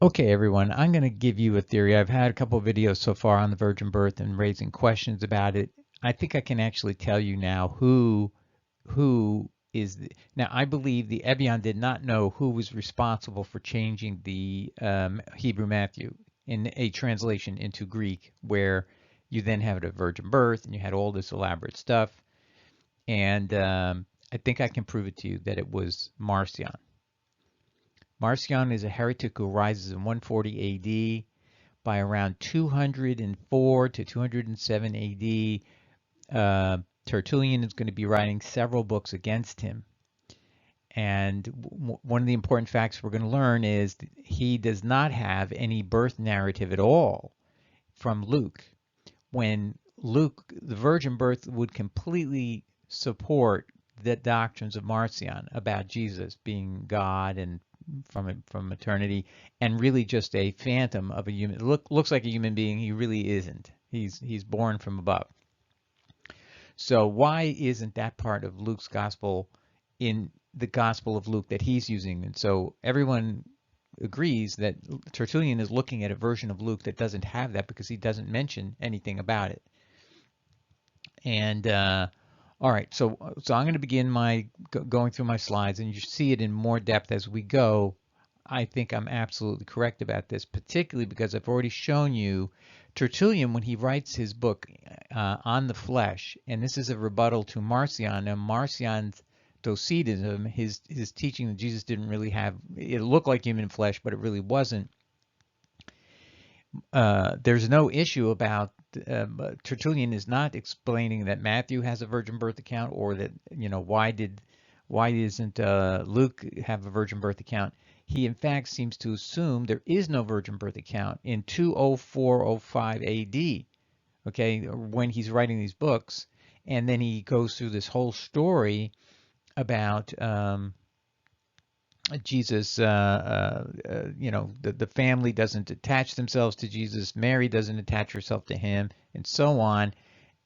Okay, everyone, I'm going to give you a theory. I've had a couple of videos so far on the virgin birth and raising questions about it. I think I can actually tell you now who is now. I believe the Ebion did not know who was responsible for changing the Hebrew Matthew in a translation into Greek, where you then have it a virgin birth and you had all this elaborate stuff. And I think I can prove it to you that it was Marcion. Marcion is a heretic who rises in 140 AD. By around 204 to 207 AD, Tertullian is going to be writing several books against him. And one of the important facts we're going to learn is he does not have any birth narrative at all from Luke. When Luke, the virgin birth, would completely support the doctrines of Marcion about Jesus being God and from eternity, and really just a phantom of a human. Looks like a human being. He really isn't. He's born from above. So why isn't that part of Luke's gospel in the Gospel of Luke that he's using? And so everyone agrees that Tertullian is looking at a version of Luke that doesn't have that because he doesn't mention anything about it. And all right, so I'm going to begin my going through my slides, and you see it in more depth as we go. I think I'm absolutely correct about this, particularly because I've already shown you Tertullian when he writes his book on the flesh, and this is a rebuttal to Marcion. Now, Marcion's docetism, his teaching that Jesus didn't really have, it looked like human flesh, but it really wasn't. There's no issue about Tertullian is not explaining that Matthew has a virgin birth account, or that why doesn't Luke have a virgin birth account. He in fact seems to assume there is no virgin birth account in 204-05 AD, okay, when he's writing these books. And then he goes through this whole story about Jesus, the family doesn't attach themselves to Jesus. Mary doesn't attach herself to him, and so on.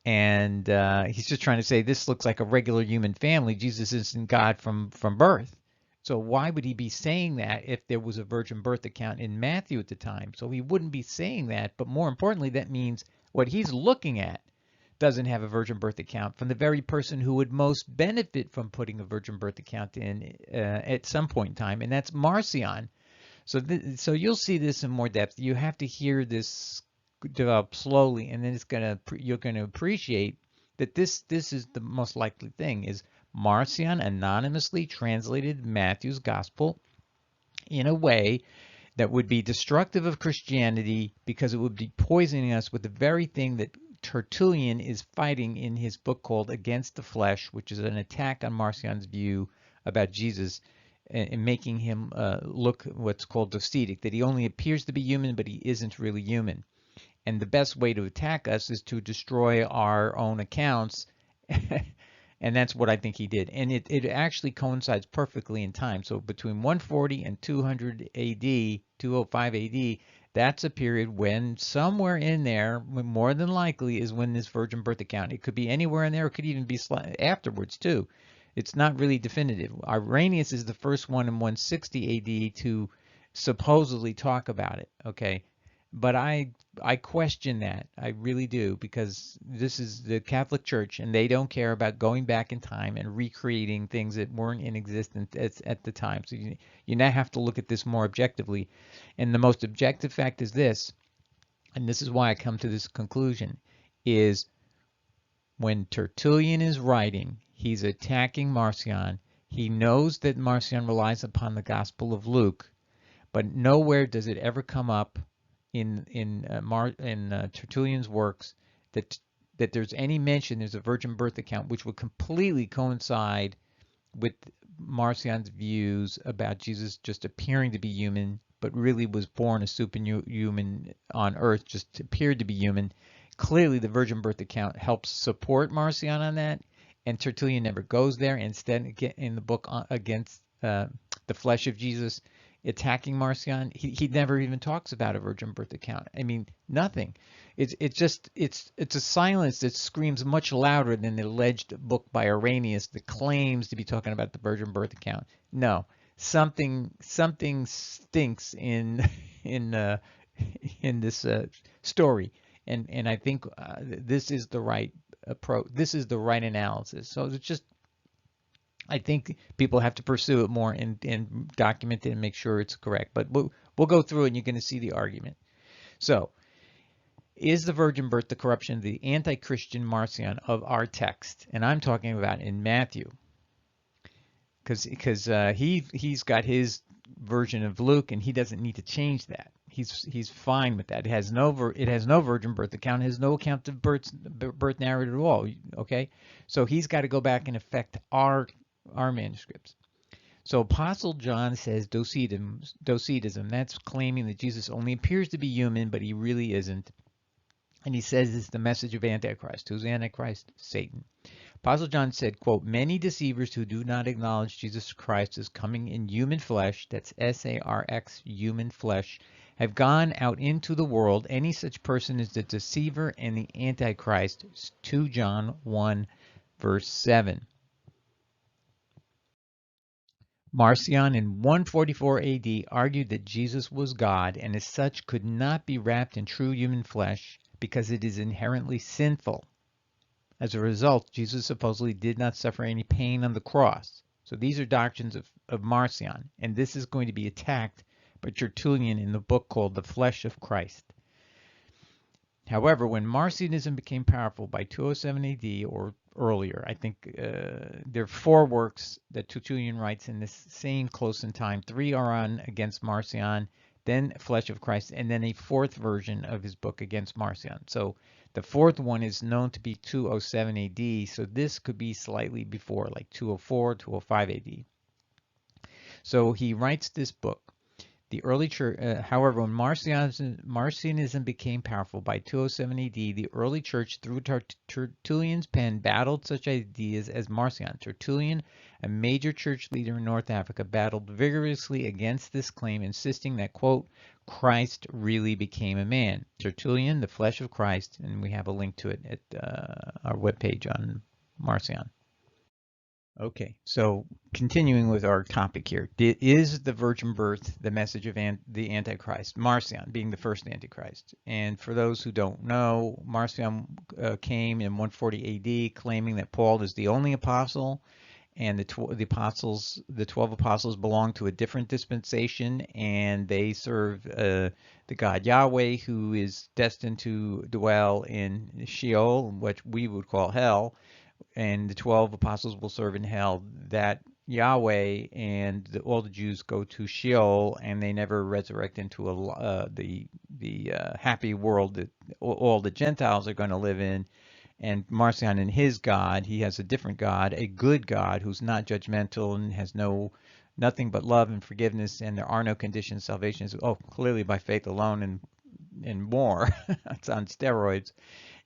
And he's just trying to say this looks like a regular human family. Jesus isn't God from birth. So why would he be saying that if there was a virgin birth account in Matthew at the time? So he wouldn't be saying that. But more importantly, that means what he's looking at doesn't have a virgin birth account from the very person who would most benefit from putting a virgin birth account in at some point in time, and that's Marcion. So you'll see this in more depth. You have to hear this develop slowly, and then you're gonna appreciate that this is the most likely thing is Marcion anonymously translated Matthew's gospel in a way that would be destructive of Christianity because it would be poisoning us with the very thing that Tertullian is fighting in his book called Against the Flesh, which is an attack on Marcion's view about Jesus and making him look what's called docetic, that he only appears to be human, but he isn't really human. And the best way to attack us is to destroy our own accounts. And that's what I think he did. And it actually coincides perfectly in time. So between 140 and 200 AD, 205 AD, that's a period when somewhere in there, more than likely, is when this virgin birth account. It could be anywhere in there. It could even be afterwards, too. It's not really definitive. Irenaeus is the first one in 160 AD to supposedly talk about it, okay? But I question that. I really do, because this is the Catholic Church, and they don't care about going back in time and recreating things that weren't in existence at the time. So you now have to look at this more objectively. And the most objective fact is this, and this is why I come to this conclusion, is when Tertullian is writing, he's attacking Marcion. He knows that Marcion relies upon the Gospel of Luke, but nowhere does it ever come up in Tertullian's works that there's any mention there's a virgin birth account, which would completely coincide with Marcion's views about Jesus just appearing to be human, but really was born a superhuman on earth, just appeared to be human. Clearly, the virgin birth account helps support Marcion on that, and Tertullian never goes there. Instead, in the book Against the Flesh of Jesus, attacking Marcion, he never even talks about a virgin birth account. I mean, nothing. It's a silence that screams much louder than the alleged book by Irenaeus that claims to be talking about the virgin birth account. No, something stinks in in in this story, and I think this is the right approach. This is the right analysis. So it's just I think people have to pursue it more and document it and make sure it's correct. But we'll go through it and you're going to see the argument. So, is the virgin birth the corruption of the anti-Christian Marcion of our text? And I'm talking about in Matthew, because he's got his version of Luke and he doesn't need to change that. He's fine with that. It has no virgin birth account. It has no account of birth narrated at all. Okay, so he's got to go back and affect our manuscripts. So Apostle John says docetism. That's claiming that Jesus only appears to be human, but he really isn't. And he says it's the message of Antichrist. Who's Antichrist? Satan. Apostle John said, quote, many deceivers who do not acknowledge Jesus Christ as coming in human flesh, that's sarx, human flesh, have gone out into the world. Any such person is the deceiver and the Antichrist. 2 John 1, verse 7. Marcion in 144 AD argued that Jesus was God and as such could not be wrapped in true human flesh because it is inherently sinful. As a result, Jesus supposedly did not suffer any pain on the cross. So these are doctrines of Marcion, and this is going to be attacked by Tertullian in the book called The Flesh of Christ. However, when Marcionism became powerful by 207 AD or earlier, I think there are 4 works that Tertullian writes in this same close in time. 3 are on against Marcion, then Flesh of Christ, and then a 4th version of his book against Marcion. So the 4th one is known to be 207 AD, so this could be slightly before, like 204, 205 AD. So he writes this book. The early church, however, when Marcionism became powerful by 207 AD, the early church, through Tertullian's pen, battled such ideas as Marcion. Tertullian, a major church leader in North Africa, battled vigorously against this claim, insisting that, quote, Christ really became a man. Tertullian, The Flesh of Christ, and we have a link to it at our webpage on Marcion. Okay, so continuing with our topic here, is the virgin birth the message of the Antichrist? Marcion being the first Antichrist. And for those who don't know, Marcion came in 140 AD claiming that Paul is the only apostle, and the 12 apostles belong to a different dispensation, and they serve the God Yahweh, who is destined to dwell in Sheol, which we would call hell, and the 12 apostles will serve in hell. That Yahweh and all the Jews go to Sheol, and they never resurrect into the happy world that all the Gentiles are going to live in. And Marcion and his God, he has a different God, a good God who's not judgmental and has nothing but love and forgiveness, and there are no conditions. Salvation is clearly by faith alone and more. It's on steroids.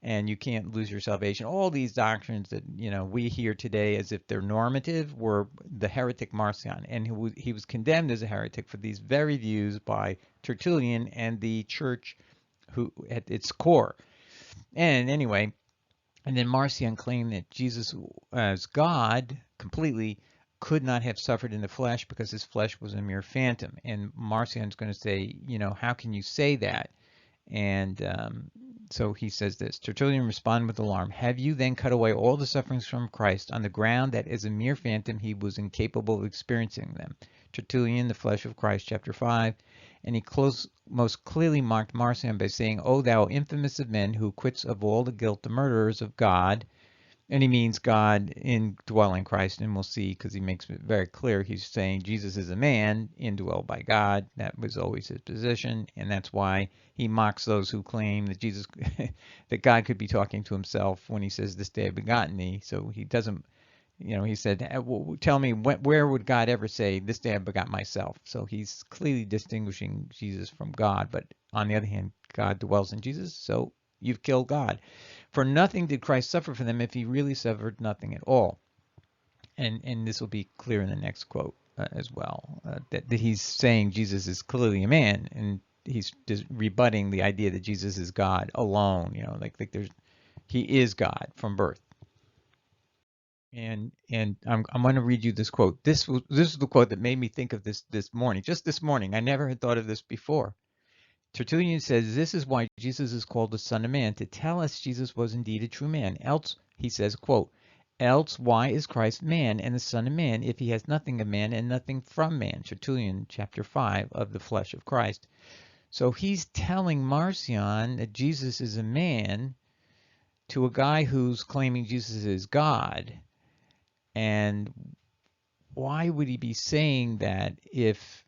And you can't lose your salvation. All these doctrines that we hear today as if they're normative were the heretic Marcion, and he was condemned as a heretic for these very views by Tertullian and the church, who at its core. And anyway, and then Marcion claimed that Jesus, as God, completely could not have suffered in the flesh because his flesh was a mere phantom. And Marcion's going to say, how can you say that? And so he says this, Tertullian responded with alarm, have you then cut away all the sufferings from Christ on the ground that as a mere phantom he was incapable of experiencing them? Tertullian, The Flesh of Christ, chapter 5, and he most clearly mocked Marcion by saying, O thou infamous of men who quits of all the guilt the murderers of God. And he means God indwelling Christ, and we'll see, because he makes it very clear, he's saying Jesus is a man indwelled by God. That was always his position, and that's why he mocks those who claim that Jesus, that God could be talking to himself when he says, this day I've begotten thee. So he doesn't, he said, tell me, where would God ever say, this day I begot myself? So he's clearly distinguishing Jesus from God, but on the other hand, God dwells in Jesus, so you've killed God. For nothing did Christ suffer for them if he really suffered nothing at all. And this will be clear in the next quote as well, that he's saying Jesus is clearly a man, and he's just rebutting the idea that Jesus is God alone, like he is God from birth. And I'm going to read you this quote. This is the quote that made me think of this morning, just this morning. I never had thought of this before. Tertullian says this is why Jesus is called the Son of Man, to tell us Jesus was indeed a true man. Else, he says, quote, else why is Christ man and the Son of Man if he has nothing of man and nothing from man? Tertullian, chapter 5 of the flesh of Christ. So he's telling Marcion that Jesus is a man to a guy who's claiming Jesus is God. And why would he be saying that if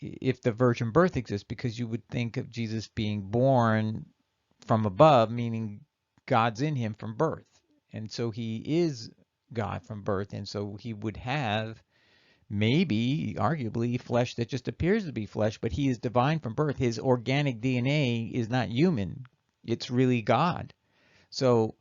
the virgin birth exists? Because you would think of Jesus being born from above, meaning God's in him from birth. And so he is God from birth. And so he would have maybe, arguably, flesh that just appears to be flesh, but he is divine from birth. His organic DNA is not human. It's really God. So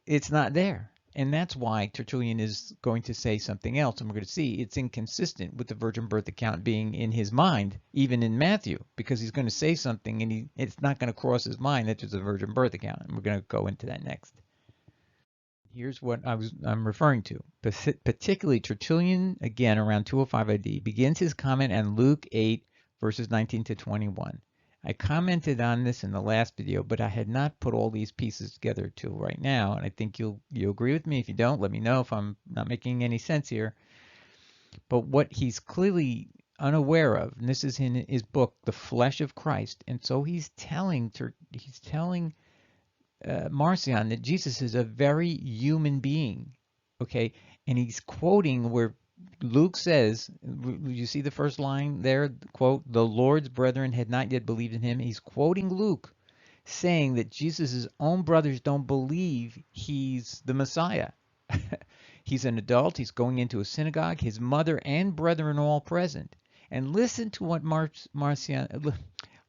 it's not there. And that's why Tertullian is going to say something else. And we're going to see it's inconsistent with the virgin birth account being in his mind, even in Matthew, because he's going to say something and it's not going to cross his mind that there's a virgin birth account. And we're going to go into that next. Here's what I'm referring to. Particularly Tertullian, again, around 205 AD, begins his comment on Luke 8, verses 19 to 21. I commented on this in the last video, but I had not put all these pieces together till right now, and I think you'll agree with me. If you don't, let me know if I'm not making any sense here. But what he's clearly unaware of, and this is in his book, The Flesh of Christ, and so he's telling Marcion that Jesus is a very human being, okay? And he's quoting where Luke says, you see the first line there, quote, the Lord's brethren had not yet believed in him. He's quoting Luke saying that Jesus' own brothers don't believe he's the Messiah. He's an adult. He's going into a synagogue. His mother and brethren all present. And listen to what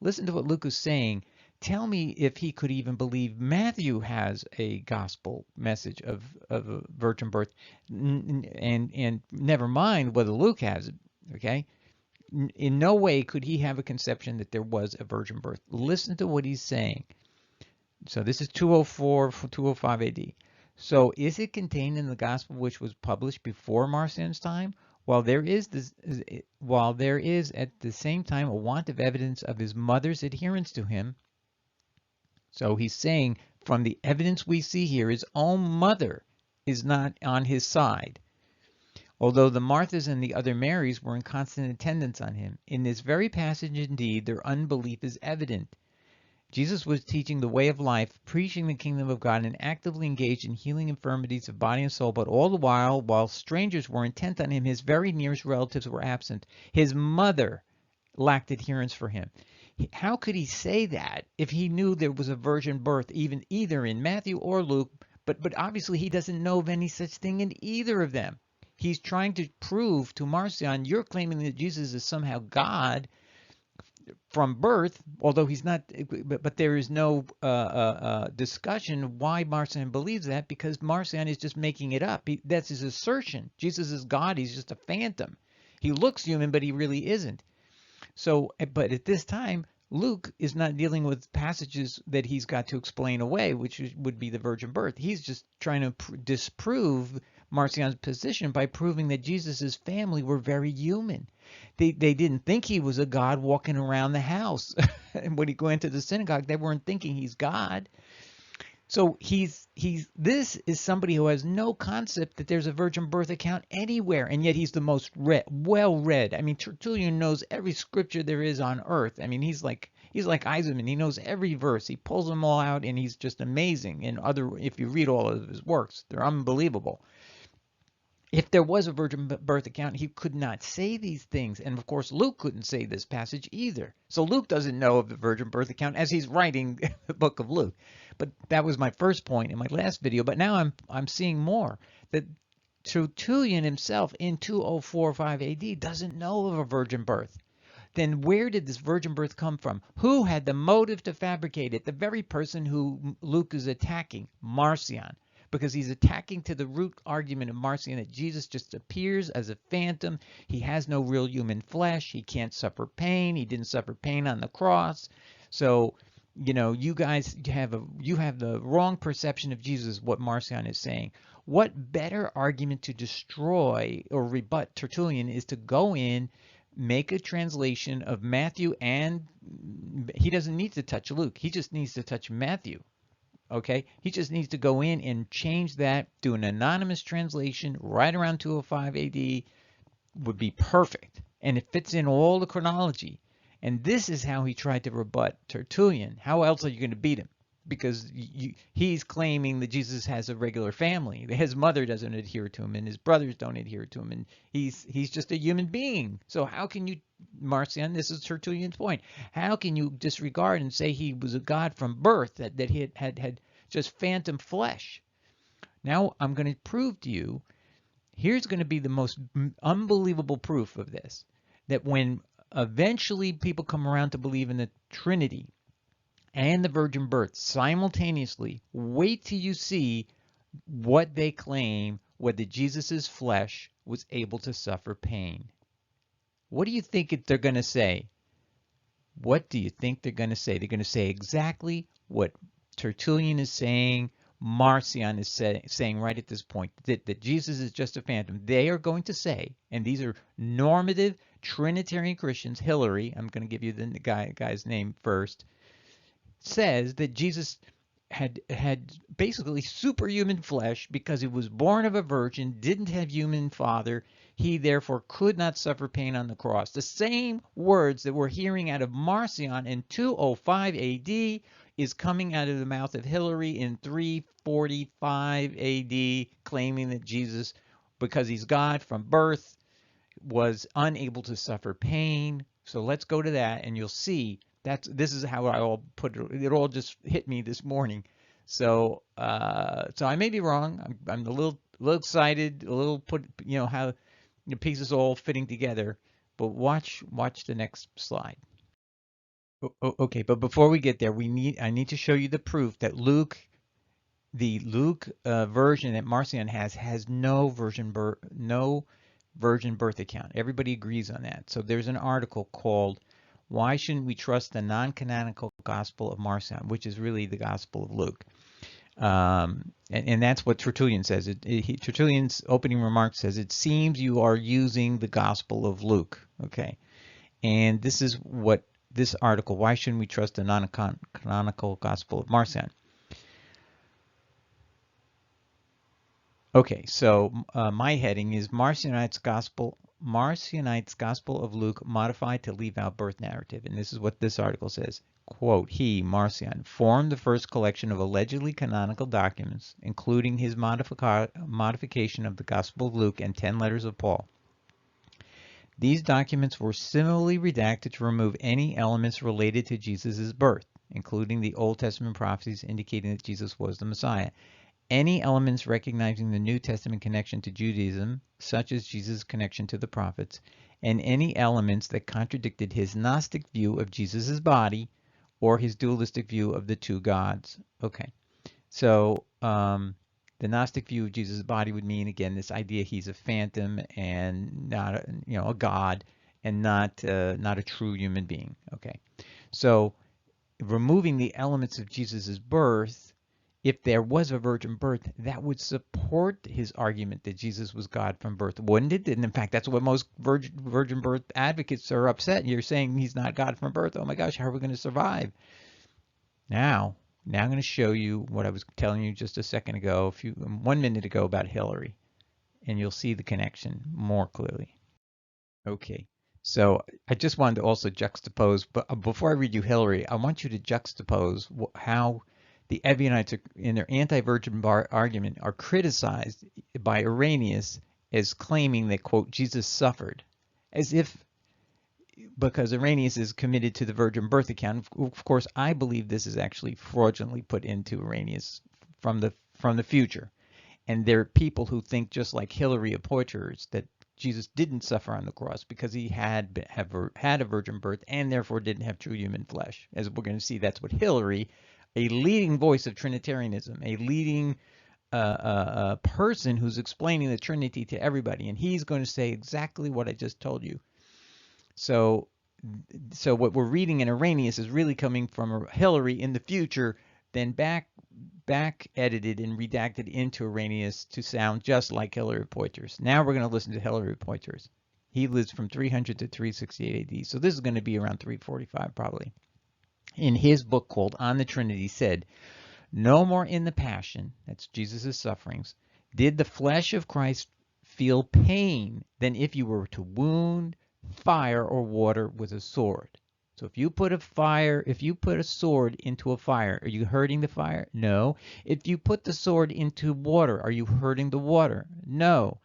listen to what Luke is saying. Tell me if he could even believe Matthew has a gospel message of a virgin birth, and never mind whether Luke has it, okay? In no way could he have a conception that there was a virgin birth. Listen to what he's saying. So this is 205 AD. So is it contained in the gospel which was published before Marcion's time? While there is at the same time a want of evidence of his mother's adherence to him. So he's saying from the evidence we see here, his own mother is not on his side. Although the Marthas and the other Marys were in constant attendance on him. In this very passage, indeed, their unbelief is evident. Jesus was teaching the way of life, preaching the kingdom of God, and actively engaged in healing infirmities of body and soul, but all the while strangers were intent on him, his very nearest relatives were absent. His mother lacked adherence for him. How could he say that if he knew there was a virgin birth either in Matthew or Luke, but obviously he doesn't know of any such thing in either of them. He's trying to prove to Marcion, you're claiming that Jesus is somehow God from birth, although he's not, but there is no discussion why Marcion believes that, because Marcion is just making it up. That's his assertion. Jesus is God, he's just a phantom. He looks human, but he really isn't. So, but at this time, Luke is not dealing with passages that he's got to explain away, which would be the virgin birth. He's just trying to disprove Marcion's position by proving that Jesus' family were very human. They didn't think he was a God walking around the house. And when he went to the synagogue, they weren't thinking he's God. So this is somebody who has no concept that there's a virgin birth account anywhere, and yet he's the most well-read. I mean, Tertullian knows every scripture there is on earth. I mean, he's like Eisenman. He knows every verse. He pulls them all out, and he's just amazing. And if you read all of his works, they're unbelievable. If there was a virgin birth account, he could not say these things. And of course, Luke couldn't say this passage either. So Luke doesn't know of the virgin birth account as he's writing the book of Luke. But that was my first point in my last video. But now I'm seeing more, that Tertullian himself in 205 AD doesn't know of a virgin birth. Then where did this virgin birth come from? Who had the motive to fabricate it? The very person who Luke is attacking, Marcion. Because he's attacking to the root argument of Marcion that Jesus just appears as a phantom. He has no real human flesh. He can't suffer pain. He didn't suffer pain on the cross. So, you guys have the wrong perception of Jesus, what Marcion is saying. What better argument to destroy or rebut Tertullian is to go in, make a translation of Matthew, and he doesn't need to touch Luke. He just needs to touch Matthew. Okay, he just needs to go in and change that, do an anonymous translation right around 205 AD, would be perfect. And it fits in all the chronology. And this is how he tried to rebut Tertullian. How else are you going to beat him? Because he's claiming that Jesus has a regular family. His mother doesn't adhere to him, and his brothers don't adhere to him, and he's just a human being. So how can you, Marcion, this is Tertullian's point, how can you disregard and say he was a god from birth, that he had just phantom flesh? Now I'm going to prove to you, here's going to be the most unbelievable proof of this, that when eventually people come around to believe in the Trinity and the virgin birth simultaneously, wait till you see what they claim, whether Jesus's flesh was able to suffer pain. What do you think they're going to say? What do you think they're going to say? They're going to say exactly what Tertullian is saying, Marcion is saying right at this point, that Jesus is just a phantom. They are going to say, and these are normative Trinitarian Christians, Hilary, I'm going to give you the guy's name first, says that Jesus had basically superhuman flesh because he was born of a virgin, didn't have human father. He therefore could not suffer pain on the cross. The same words that we're hearing out of Marcion in 205 AD is coming out of the mouth of Hilary in 345 AD, claiming that Jesus, because he's God from birth, was unable to suffer pain. So let's go to that, and you'll see this is how I all put it. It all just hit me this morning. So so I may be wrong. I'm a little excited, a little how the pieces all fitting together. But watch the next slide. Okay, but before we get there, I need to show you the proof that the Luke version that Marcion has no virgin birth account. Everybody agrees on that. So there's an article called "Why Shouldn't We Trust the Non-Canonical Gospel of Marcion," which is really the Gospel of Luke. And that's what Tertullian says. Tertullian's opening remark says, "It seems you are using the Gospel of Luke." Okay, and this is what this article, "Why Shouldn't We Trust the Non-Canonical Gospel of Marcion?" Okay, so my heading is Marcionite's Gospel of Luke modified to leave out birth narrative. And this is what this article says. Quote, "He, Marcion, formed the first collection of allegedly canonical documents, including his modification of the Gospel of Luke and 10 letters of Paul. These documents were similarly redacted to remove any elements related to Jesus' birth, including the Old Testament prophecies indicating that Jesus was the Messiah. Any elements recognizing the New Testament connection to Judaism, such as Jesus' connection to the prophets, and any elements that contradicted his Gnostic view of Jesus' body or his dualistic view of the two gods." Okay, so the Gnostic view of Jesus' body would mean, again, this idea he's a phantom and not a god, and not a true human being. Okay, so removing the elements of Jesus' birth, if there was a virgin birth, that would support his argument that Jesus was God from birth, wouldn't it? And in fact, that's what most virgin birth advocates are upset. You're saying he's not God from birth. Oh my gosh, how are we going to survive? Now I'm going to show you what I was telling you just a second ago, 1 minute ago, about Hilary, and you'll see the connection more clearly. Okay, so I just wanted to also juxtapose, but before I read you Hilary, I want you to juxtapose how the Ebionites, in their anti-virgin argument, are criticized by Irenaeus as claiming that, quote, Jesus suffered, as if, because Irenaeus is committed to the virgin birth account. Of course, I believe this is actually fraudulently put into Irenaeus from the future. And there are people who think, just like Hilary of Poitiers, that Jesus didn't suffer on the cross because he had a virgin birth and therefore didn't have true human flesh. As we're going to see, that's what Hilary, a leading voice of Trinitarianism, a leading person who's explaining the Trinity to everybody, and he's going to say exactly what I just told you. So what we're reading in Irenaeus is really coming from Hilary in the future, then back edited and redacted into Irenaeus to sound just like Hilary of Poitiers. Now we're going to listen to Hilary of Poitiers. He lives from 300 to 368 AD. So this is going to be around 345 probably. In his book called On the Trinity said, no more in the passion, that's Jesus' sufferings, did the flesh of Christ feel pain than if you were to wound fire or water with a sword. So if you put a sword into a fire, are you hurting the fire? No. If you put the sword into water, are you hurting the water? No.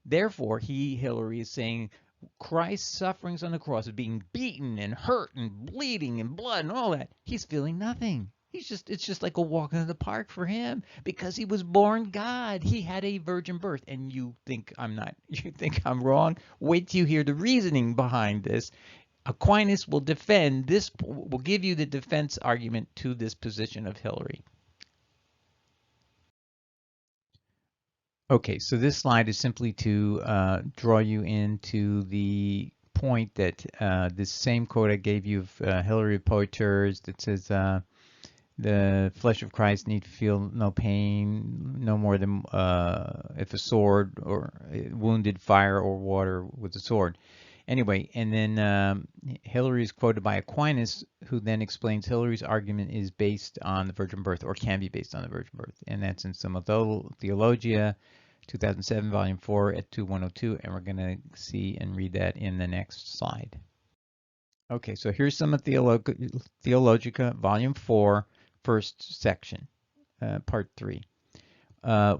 Therefore, Hillary, is saying Christ's sufferings on the cross of being beaten and hurt and bleeding and blood and all that, he's feeling nothing. It's just like a walk in the park for him because he was born God. He had a virgin birth. And you think I'm wrong? Wait till you hear the reasoning behind this. Aquinas will give you the defense argument to this position of Hillary. Okay, so this slide is simply to draw you into the point that this same quote I gave you of Hilary of Poitiers that says the flesh of Christ need feel no pain, no more than if a sword or wounded fire or water with a sword. Anyway, and then Hilary is quoted by Aquinas, who then explains Hilary's argument is based on the virgin birth, or can be based on the virgin birth, and that's in Summa Theologia, 2007, volume 4 at 2102, and we're going to see and read that in the next slide. Okay, so here's Summa Theologica, volume 4, first section, part 3.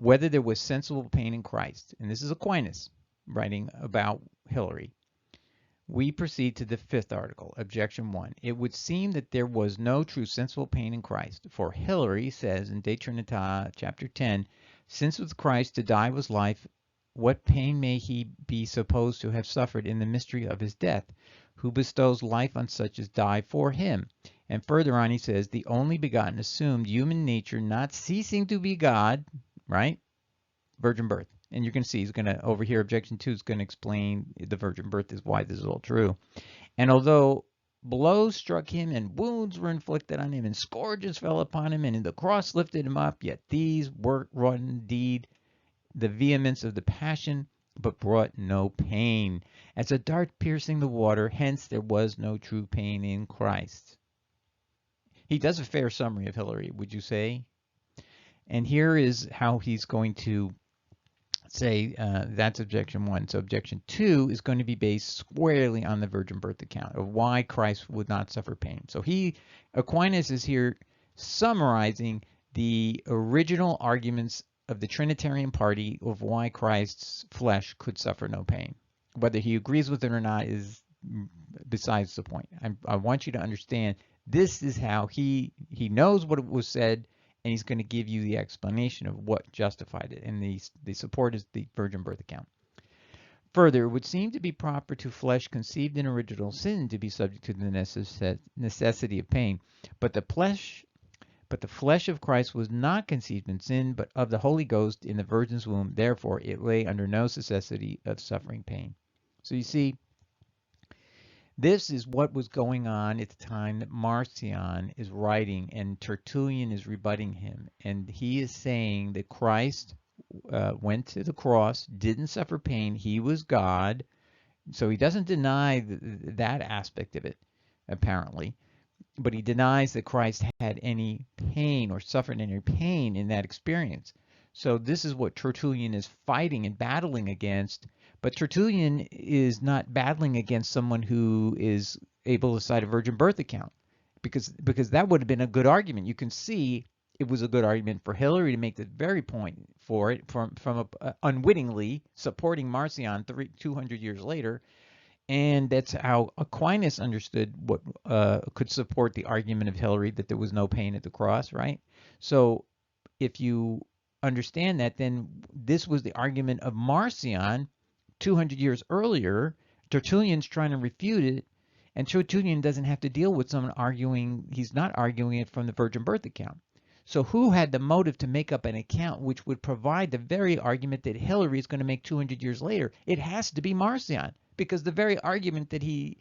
Whether there was sensible pain in Christ, and this is Aquinas writing about Hilary. We proceed to the fifth article, objection 1. It would seem that there was no true sensible pain in Christ, for Hilary says in De Trinitate, chapter 10, since with Christ to die was life, what pain may he be supposed to have suffered in the mystery of his death, who bestows life on such as die for him? And further on he says, the only begotten assumed human nature not ceasing to be God, right? Virgin birth. And you're going to see he's going to, over here, objection 2 is going to explain the virgin birth is why this is all true. And although blows struck him and wounds were inflicted on him and scourges fell upon him and the cross lifted him up, yet these wrought indeed the vehemence of the passion, but brought no pain. As a dart piercing the water, hence there was no true pain in Christ. He does a fair summary of Hilary, would you say? And here is how he's going to say that's objection 1. So objection 2 is going to be based squarely on the virgin birth account of why Christ would not suffer pain. So Aquinas is here summarizing the original arguments of the Trinitarian party of why Christ's flesh could suffer no pain. Whether he agrees with it or not is besides the point. I want you to understand this is how he knows what was said, and he's going to give you the explanation of what justified it. And the support is the virgin birth account. Further, it would seem to be proper to flesh conceived in original sin to be subject to the necessity of pain. But the flesh of Christ was not conceived in sin, but of the Holy Ghost in the Virgin's womb. Therefore, it lay under no necessity of suffering pain. So you see, this is what was going on at the time that Marcion is writing and Tertullian is rebutting him. And he is saying that Christ went to the cross, didn't suffer pain. He was God. So he doesn't deny that aspect of it, apparently. But he denies that Christ had any pain or suffered any pain in that experience. So this is what Tertullian is fighting and battling against. But Tertullian is not battling against someone who is able to cite a virgin birth account, because that would have been a good argument. You can see it was a good argument for Hilary to make the very point for it from unwittingly supporting Marcion 200 years later. And that's how Aquinas understood what could support the argument of Hilary that there was no pain at the cross, right? So if you understand that, then this was the argument of Marcion 200 years earlier. Tertullian's trying to refute it, and Tertullian doesn't have to deal with someone arguing. He's not arguing it from the virgin birth account. So who had the motive to make up an account which would provide the very argument that Hilary is going to make 200 years later? It has to be Marcion, because the very argument that he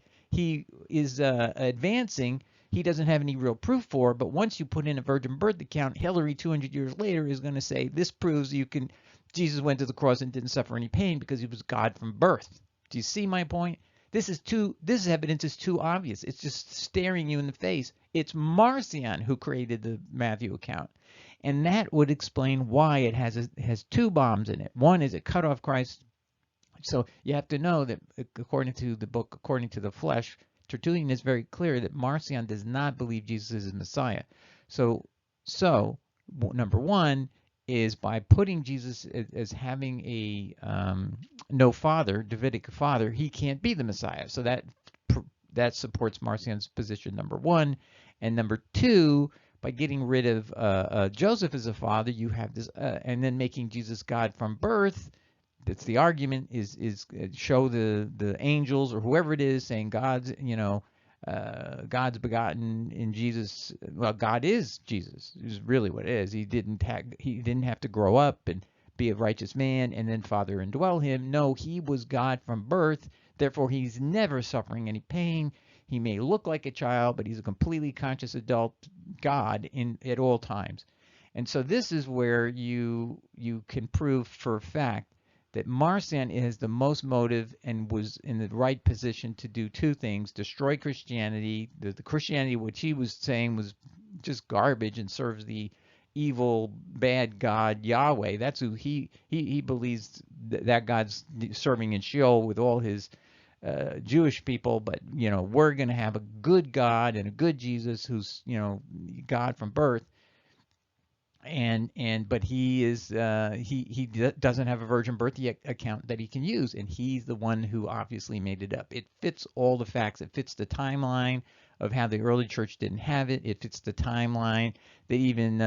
is advancing, he doesn't have any real proof for. But once you put in a virgin birth account, Hilary 200 years later is going to say this proves Jesus went to the cross and didn't suffer any pain because he was God from birth. Do you see my point? This evidence is too obvious. It's just staring you in the face. It's Marcion who created the Matthew account. And that would explain why it has two bombs in it. One is it cut off Christ. So you have to know that according to the book, according to the flesh, Tertullian is very clear that Marcion does not believe Jesus is Messiah. So number one is by putting Jesus as having a no father, Davidic father, he can't be the Messiah. So that supports Marcion's position, number one. And number two, by getting rid of Joseph as a father, you have this, and then making Jesus God from birth. That's the argument, is show the angels or whoever it is saying God's God's begotten in Jesus. Well, God is Jesus, is really what it is. He didn't have to grow up and be a righteous man and then Father indwell him. No, he was God from birth. Therefore, he's never suffering any pain. He may look like a child, but he's a completely conscious adult God at all times. And so this is where you can prove for a fact that Marcion has the most motive and was in the right position to do two things: destroy Christianity, the Christianity which he was saying was just garbage and serves the evil, bad God Yahweh. That's who he believes that God's serving in Sheol with all his Jewish people. But we're going to have a good God and a good Jesus who's God from birth. But he is he doesn't have a virgin birth account that he can use, and he's the one who obviously made it up. It fits all the facts. It fits the timeline of how the early church didn't have it. It fits the timeline that even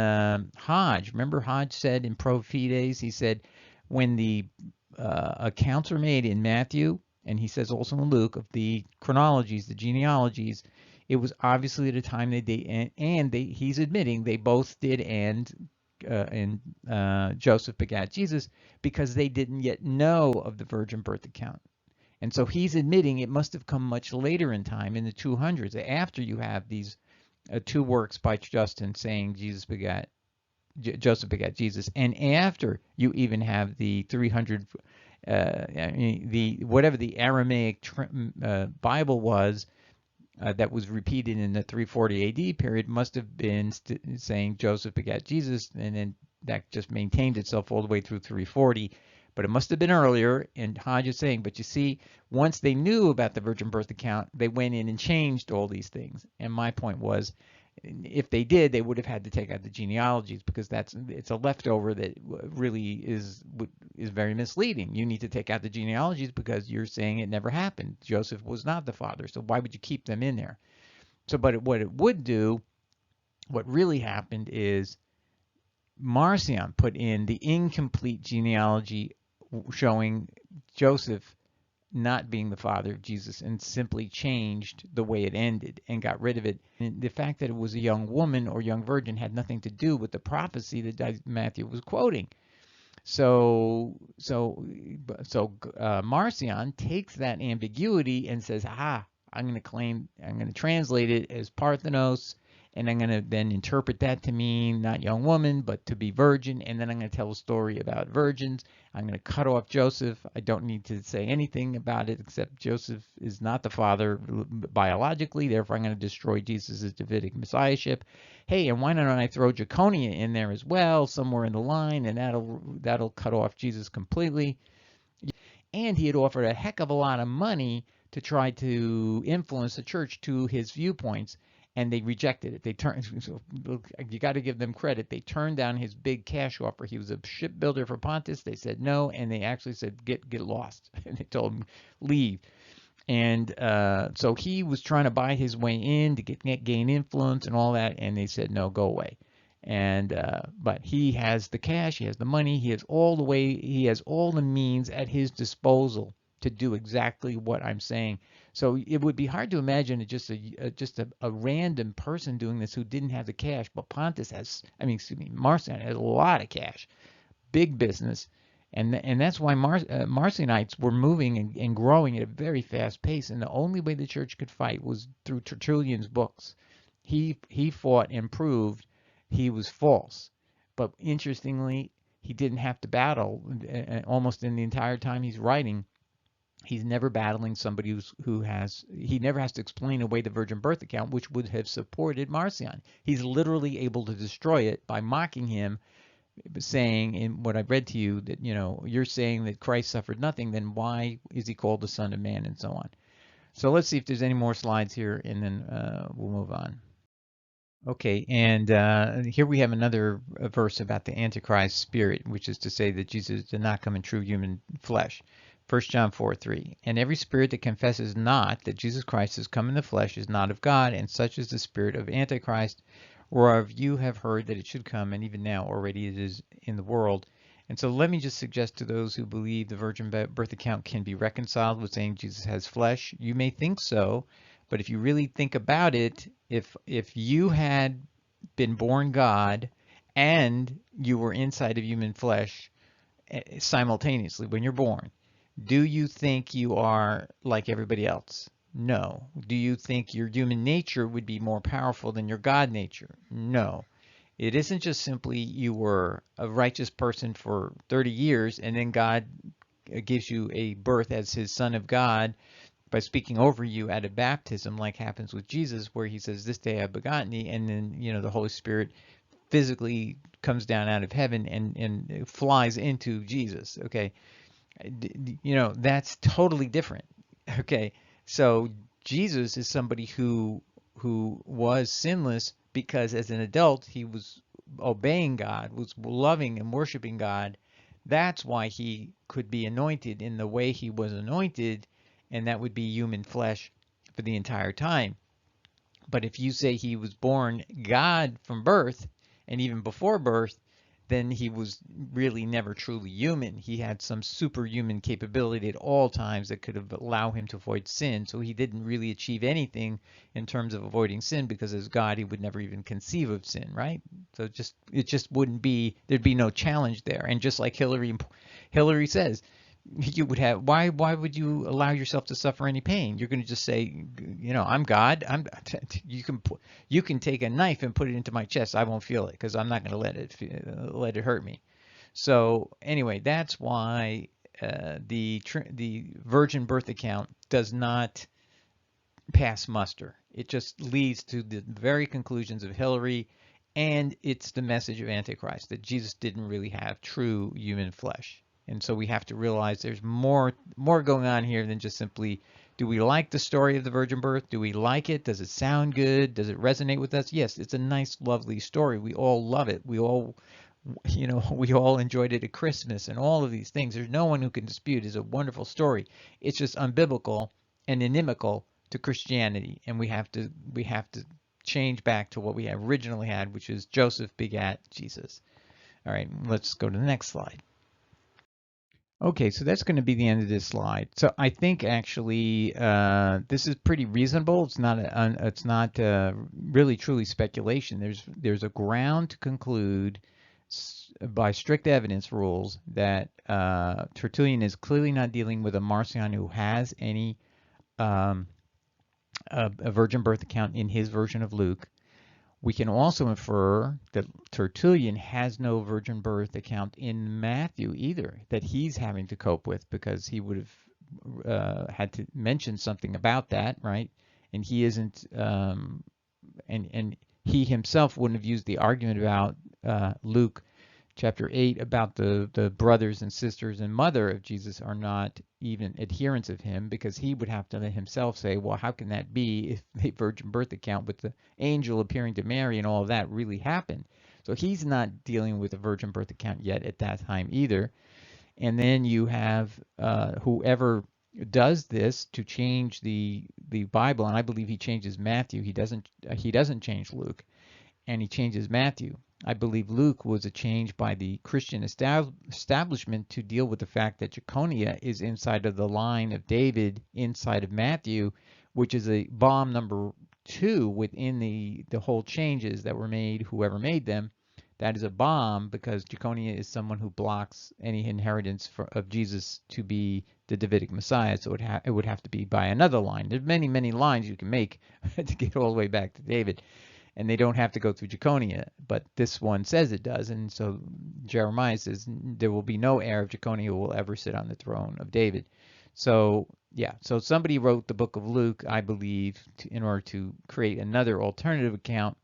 Hodge, remember Hodge said in Pro Fides, he said when the accounts were made in Matthew, and he says also in Luke, of the chronologies, the genealogies, it was obviously at a time he's admitting they both did and Joseph begat Jesus, because they didn't yet know of the virgin birth account. And so he's admitting it must have come much later in time, in the 200s, after you have these two works by Justin saying Joseph begat Jesus, and after you even have the 300, whatever the Aramaic Bible was, that was repeated in the 340 AD period, must have been saying Joseph begat Jesus, and then that just maintained itself all the way through 340. But it must have been earlier, and Hodge is saying, but you see, once they knew about the virgin birth account, they went in and changed all these things. And my point was, if they did, they would have had to take out the genealogies, because it's a leftover that really is very misleading. You need to take out the genealogies because you're saying it never happened. Joseph was not the father, so why would you keep them in there? So, but what it would do, what really happened is Marcion put in the incomplete genealogy showing Joseph not being the father of Jesus, and simply changed the way it ended and got rid of it. And the fact that it was a young woman or young virgin had nothing to do with the prophecy that Matthew was quoting. So Marcion takes that ambiguity and says, I'm going to translate it as Parthenos, and I'm going to then interpret that to mean not young woman, but to be virgin, and then I'm going to tell a story about virgins. I'm going to cut off Joseph. I don't need to say anything about it except Joseph is not the father biologically, therefore I'm going to destroy Jesus' Davidic messiahship. Hey, and why don't I throw Jaconia in there as well, somewhere in the line, and that'll cut off Jesus completely. And he had offered a heck of a lot of money to try to influence the church to his viewpoints, and they rejected it. So you got to give them credit. They turned down his big cash offer. He was a shipbuilder for Pontus. They said no, and they actually said get lost. And they told him leave. And so he was trying to buy his way in to gain influence and all that, and they said no, go away. And but he has the cash, he has the money, he has all the means at his disposal to do exactly what I'm saying. So it would be hard to imagine just a random person doing this who didn't have the cash. But Marcion has a lot of cash, big business, and that's why Marcionites were moving and growing at a very fast pace. And the only way the church could fight was through Tertullian's books. He fought and proved he was false. But interestingly, he didn't have to battle almost in the entire time he's writing. He's never battling somebody he never has to explain away the virgin birth account, which would have supported Marcion. He's literally able to destroy it by mocking him, saying in what I read to you that, you're saying that Christ suffered nothing, then why is he called the Son of Man, and so on. So let's see if there's any more slides here, and then we'll move on. Okay, and here we have another verse about the Antichrist spirit, which is to say that Jesus did not come in true human flesh. 1 John 4:3. And every spirit that confesses not that Jesus Christ has come in the flesh is not of God, and such is the spirit of Antichrist, whereof you have heard that it should come, and even now already it is in the world. And so let me just suggest to those who believe the virgin birth account can be reconciled with saying Jesus has flesh. You may think so, but if you really think about it, if you had been born God and you were inside of human flesh simultaneously when you're born, do you think you are like everybody else? No. Do you think your human nature would be more powerful than your God nature? No. It isn't just simply you were a righteous person for 30 years and then God gives you a birth as his son of God by speaking over you at a baptism, like happens with Jesus, where he says, "This day I've begotten thee," and then the Holy Spirit physically comes down out of heaven and flies into Jesus. Okay, that's totally different. Okay, so Jesus is somebody who was sinless because as an adult he was obeying God, was loving and worshiping God. That's why he could be anointed in the way he was anointed, and that would be human flesh for the entire time. But if you say he was born God from birth, and even before birth, then he was really never truly human. He had some superhuman capability at all times that could have allowed him to avoid sin. So he didn't really achieve anything in terms of avoiding sin, because as God, he would never even conceive of sin, right? So it just wouldn't be, there'd be no challenge there. And just like Hillary says, you would have, why would you allow yourself to suffer any pain? You're going to just say, I'm God. You can take a knife and put it into my chest. I won't feel it because I'm not going to let it hurt me. So anyway, that's why the virgin birth account does not pass muster. It just leads to the very conclusions of Hillary, and it's the message of Antichrist, that Jesus didn't really have true human flesh. And so we have to realize there's more going on here than just simply, do we like the story of the virgin birth? Do we like it? Does it sound good? Does it resonate with us? Yes, it's a nice, lovely story. We all love it. We all enjoyed it at Christmas and all of these things. There's no one who can dispute it's a wonderful story. It's just unbiblical and inimical to Christianity, and we have to change back to what we originally had, which is Joseph begat Jesus. All right, let's go to the next slide. Okay, so that's going to be the end of this slide. So I think actually this is pretty reasonable. It's not really truly speculation. There's a ground to conclude by strict evidence rules that Tertullian is clearly not dealing with a Marcion who has any a virgin birth account in his version of Luke. We can also infer that Tertullian has no virgin birth account in Matthew either, that he's having to cope with, because he would have had to mention something about that, right? And he isn't, and he himself wouldn't have used the argument about Luke chapter 8 about the brothers and sisters and mother of Jesus are not even adherents of him, because he would have to himself say, well, how can that be if the virgin birth account with the angel appearing to Mary and all of that really happened? So he's not dealing with a virgin birth account yet at that time either. And then you have whoever does this to change the Bible, and I believe he changes Matthew. He doesn't change Luke, and he changes Matthew. I believe Luke was a change by the Christian establishment to deal with the fact that Jeconiah is inside of the line of David inside of Matthew, which is a bomb number 2 within the whole changes that were made, whoever made them. That is a bomb, because Jeconiah is someone who blocks any inheritance of Jesus to be the Davidic Messiah. So it would have to be by another line. There's many, many lines you can make to get all the way back to David. And they don't have to go through Jeconiah, but this one says it does. And so Jeremiah says there will be no heir of Jeconiah who will ever sit on the throne of David. So yeah, so somebody wrote the book of Luke, I believe, in order to create another alternative account.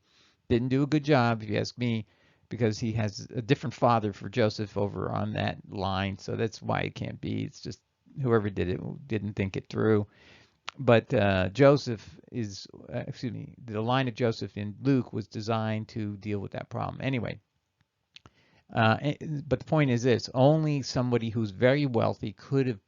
Didn't do a good job, if you ask me, because he has a different father for Joseph over on that line. So that's why it can't be. It's just whoever did it didn't think it through. But Joseph is, excuse me, the line of Joseph in Luke was designed to deal with that problem. Anyway, but the point is this: only somebody who's very wealthy could have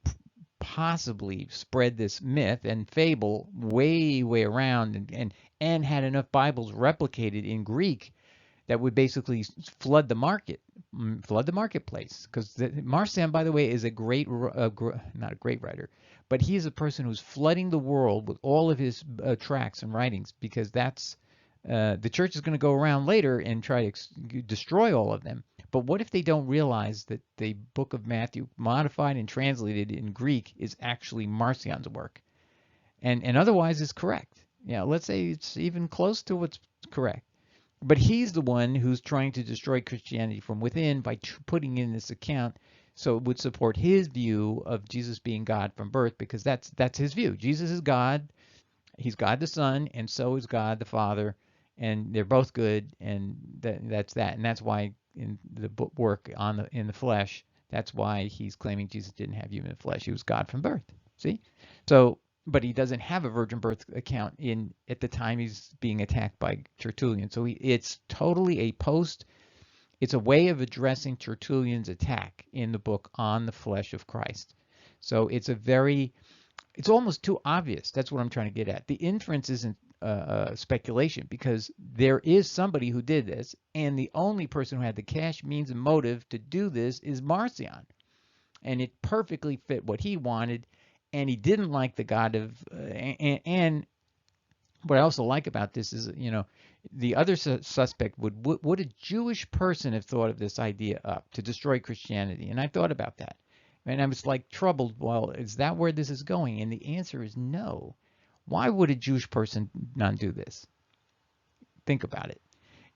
possibly spread this myth and fable way around, and had enough Bibles replicated in Greek that would basically flood the marketplace. Because Marcion, by the way, is a great, not a great writer, but he is a person who's flooding the world with all of his tracts and writings, because that's the church is going to go around later and try to destroy all of them. But what if they don't realize that the book of Matthew, modified and translated in Greek, is actually Marcion's work, and otherwise is correct? Yeah, let's say it's even close to what's correct. But he's the one who's trying to destroy Christianity from within by putting in this account so it would support his view of Jesus being God from birth, because that's his view. Jesus is God. He's God the Son, and so is God the Father, and they're both good, and that's that. And that's why in the work in the flesh, that's why he's claiming Jesus didn't have human flesh. He was God from birth. See? So, but he doesn't have a virgin birth account at the time he's being attacked by Tertullian. So it's totally it's a way of addressing Tertullian's attack in the book on the flesh of Christ. So it's almost too obvious. That's what I'm trying to get at. The inference isn't speculation, because there is somebody who did this, and the only person who had the cash, means, and motive to do this is Marcion. And it perfectly fit what he wanted, and he didn't like the God of, and what I also like about this is, the other suspect would a Jewish person have thought of this idea up to destroy Christianity? And I thought about that. And I was like troubled, well, is that where this is going? And the answer is no. Why would a Jewish person not do this? Think about it.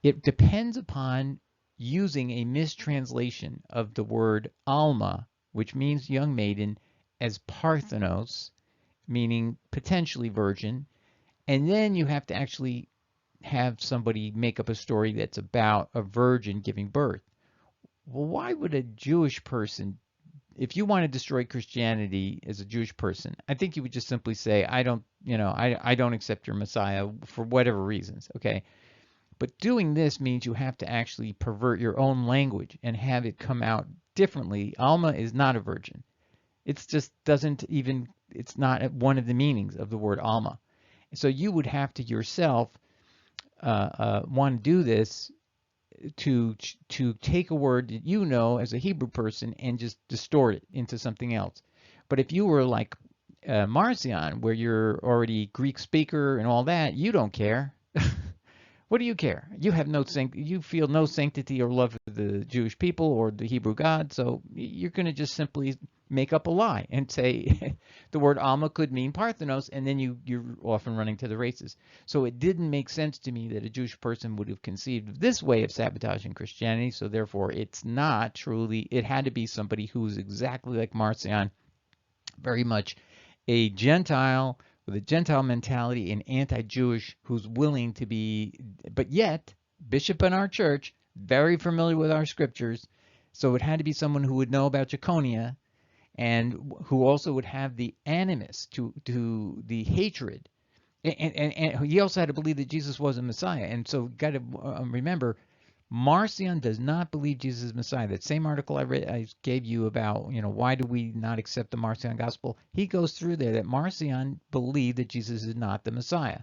It depends upon using a mistranslation of the word Alma, which means young maiden, as Parthenos, meaning potentially virgin. And then you have to actually have somebody make up a story that's about a virgin giving birth. Well, why would a Jewish person, if you want to destroy Christianity as a Jewish person, I think you would just simply say, I don't accept your Messiah for whatever reasons, okay? But doing this means you have to actually pervert your own language and have it come out differently. Alma is not a virgin. It's just it's not one of the meanings of the word Alma. So you would have to yourself want to do this, to take a word that you know as a Hebrew person and just distort it into something else. But if you were like Marcion, where you're already Greek speaker and all that, you don't care. What do you care? You feel no sanctity or love for the Jewish people or the Hebrew God, so you're going to just simply make up a lie and say the word Alma could mean Parthenos, and then you're often running to the races. So it didn't make sense to me that a Jewish person would have conceived of this way of sabotaging Christianity, so therefore it's not truly, it had to be somebody who's exactly like Marcion, very much a Gentile, with a Gentile mentality and anti-Jewish, who's willing to be, but yet, bishop in our church, very familiar with our scriptures, so it had to be someone who would know about Jaconia, and who also would have the animus to the hatred. And he also had to believe that Jesus was a Messiah. And so got to remember, Marcion does not believe Jesus is Messiah. That same article I gave you about, why do we not accept the Marcion gospel? He goes through there that Marcion believed that Jesus is not the Messiah.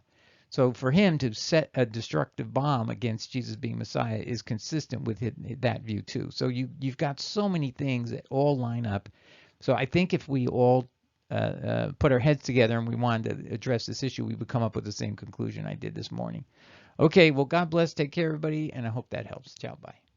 So for him to set a destructive bomb against Jesus being Messiah is consistent with that view too. So you've got so many things that all line up. So I think if we all put our heads together and we wanted to address this issue, we would come up with the same conclusion I did this morning. Okay, well, God bless. Take care, everybody, and I hope that helps. Ciao, bye.